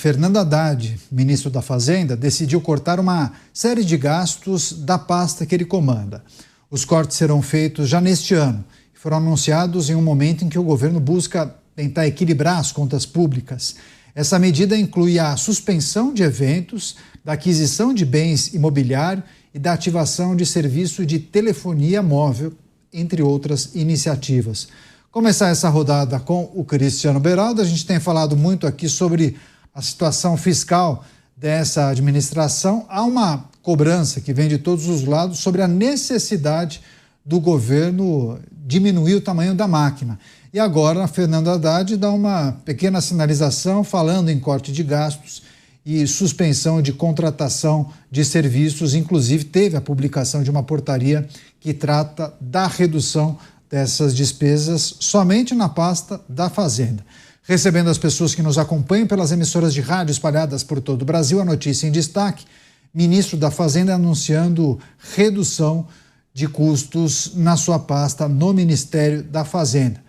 Fernando Haddad, ministro da Fazenda, decidiu cortar uma série de gastos da pasta que ele comanda. Os cortes serão feitos já neste ano e foram anunciados em um momento em que o governo busca tentar equilibrar as contas públicas. Essa medida inclui a suspensão de eventos, da aquisição de bens imobiliários e da ativação de serviço de telefonia móvel, entre outras iniciativas. Começar essa rodada com o Cristiano Beraldo. A gente tem falado muito aqui sobre a situação fiscal dessa administração. Há uma cobrança que vem de todos os lados sobre a necessidade do governo diminuir o tamanho da máquina. E agora, Fernando Haddad dá uma pequena sinalização falando em corte de gastos e suspensão de contratação de serviços. Inclusive, teve a publicação de uma portaria que trata da redução dessas despesas somente na pasta da Fazenda. Recebendo as pessoas que nos acompanham pelas emissoras de rádio espalhadas por todo o Brasil, a notícia em destaque: ministro da Fazenda anunciando redução de custos na sua pasta no Ministério da Fazenda.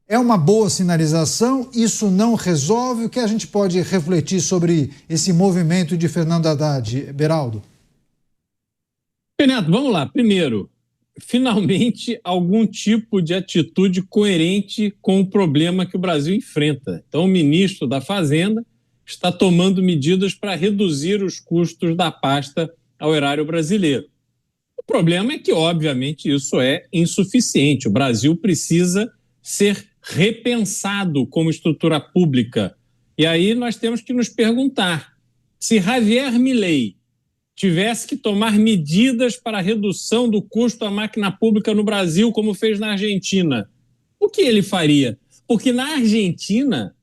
É uma boa sinalização? Isso não resolve? O que a gente pode refletir sobre esse movimento de Fernando Haddad, Beraldo? Renato, vamos lá. Primeiro, finalmente algum tipo de atitude coerente com o problema que o Brasil enfrenta. Então, o ministro da Fazenda está tomando medidas para reduzir os custos da pasta ao erário brasileiro. O problema é que, obviamente, isso é insuficiente. O Brasil precisa ser repensado como estrutura pública. E aí nós temos que nos perguntar: se Javier Milei tivesse que tomar medidas para a redução do custo da máquina pública no Brasil, como fez na Argentina, o que ele faria? Porque na Argentina,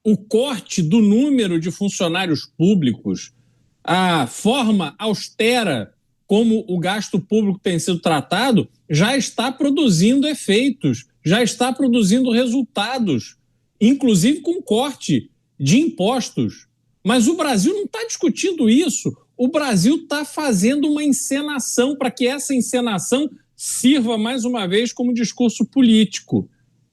o corte do número de funcionários públicos, a forma austera como o gasto público tem sido tratado, já está produzindo efeitos, já está produzindo resultados, inclusive com corte de impostos. Mas o Brasil não está discutindo isso. O Brasil está fazendo uma encenação para que essa encenação sirva mais uma vez como discurso político.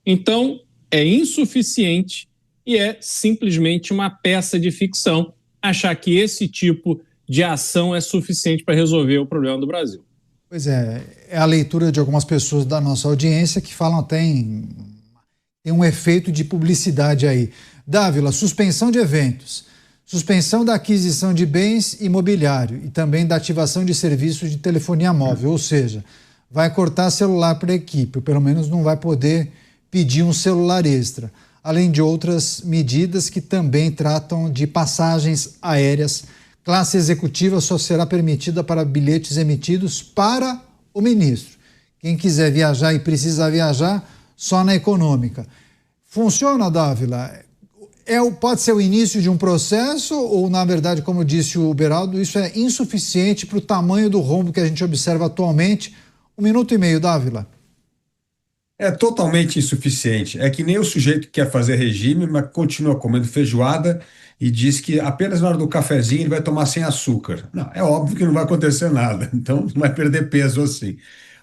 Então, é insuficiente e é simplesmente uma peça de ficção achar que esse tipo de ação é suficiente para resolver o problema do Brasil. Pois é a leitura de algumas pessoas da nossa audiência que falam até tem um efeito de publicidade aí. Dávila, suspensão de eventos, suspensão da aquisição de bens imobiliários e também da ativação de serviços de telefonia móvel, ou seja, vai cortar celular para a equipe, ou pelo menos não vai poder pedir um celular extra, além de outras medidas que também tratam de passagens aéreas. Classe executiva só será permitida para bilhetes emitidos para o ministro. Quem quiser viajar e precisa viajar, só na econômica. Funciona, Dávila? Pode ser o início de um processo ou, na verdade, como disse o Beraldo, isso é insuficiente para o tamanho do rombo que a gente observa atualmente? 1 minuto e meio, Dávila. É totalmente insuficiente. É que nem o sujeito que quer fazer regime, mas continua comendo feijoada e diz que apenas na hora do cafezinho ele vai tomar sem açúcar. Não, é óbvio que não vai acontecer nada, então não vai perder peso assim.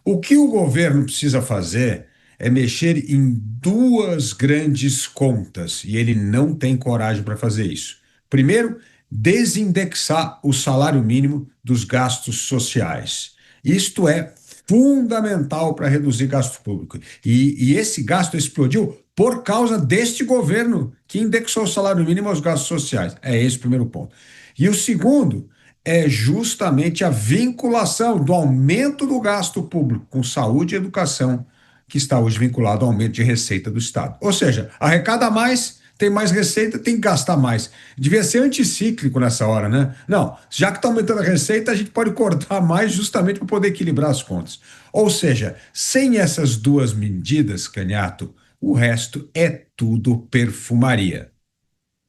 O que o governo precisa fazer é mexer em duas grandes contas, e ele não tem coragem para fazer isso. Primeiro, desindexar o salário mínimo dos gastos sociais. Isto é fundamental para reduzir gasto público. E esse gasto explodiu por causa deste governo que indexou o salário mínimo aos gastos sociais. É esse o primeiro ponto. E o segundo é justamente a vinculação do aumento do gasto público com saúde e educação, que está hoje vinculado ao aumento de receita do Estado. Ou seja, arrecada mais, tem mais receita, tem que gastar mais. Devia ser anticíclico nessa hora, né? Não, já que está aumentando a receita, a gente pode cortar mais justamente para poder equilibrar as contas. Ou seja, sem essas duas medidas, Canhato, o resto é tudo perfumaria.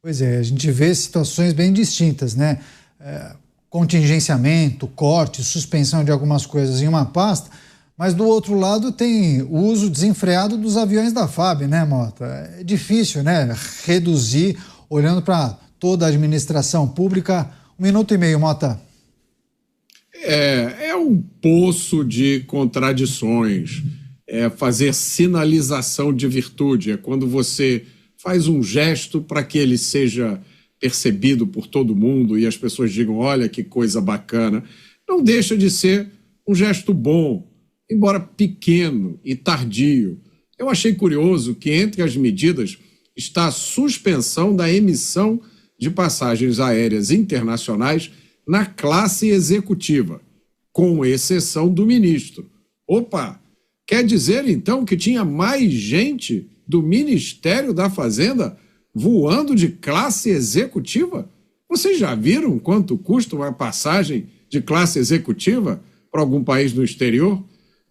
Pois é, a gente vê situações bem distintas, né? Contingenciamento, corte, suspensão de algumas coisas em uma pasta, mas do outro lado tem o uso desenfreado dos aviões da FAB, né, Mota? É difícil, né, reduzir, olhando para toda a administração pública. 1 minuto e meio, Mota. É um poço de contradições. É fazer sinalização de virtude. É quando você faz um gesto para que ele seja percebido por todo mundo e as pessoas digam, olha que coisa bacana, não deixa de ser um gesto bom, embora pequeno e tardio. Eu achei curioso que entre as medidas está a suspensão da emissão de passagens aéreas internacionais na classe executiva, com exceção do ministro. Opa! Quer dizer, então, que tinha mais gente do Ministério da Fazenda voando de classe executiva? Vocês já viram quanto custa uma passagem de classe executiva para algum país no exterior?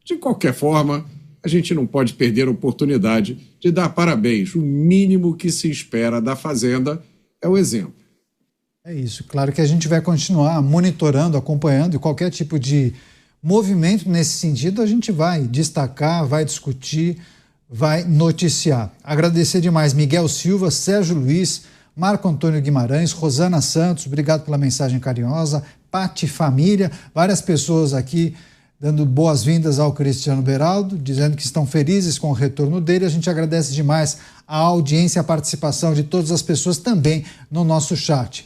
De qualquer forma, a gente não pode perder a oportunidade de dar parabéns. O mínimo que se espera da Fazenda é o exemplo. É isso. Claro que a gente vai continuar monitorando, acompanhando, e qualquer tipo de movimento nesse sentido a gente vai destacar, vai discutir, vai noticiar. Agradecer demais Miguel Silva, Sérgio Luiz, Marco Antônio Guimarães, Rosana Santos, obrigado pela mensagem carinhosa, Pati Família, várias pessoas aqui dando boas-vindas ao Cristiano Beraldo, dizendo que estão felizes com o retorno dele. A gente agradece demais a audiência e a participação de todas as pessoas também no nosso chat.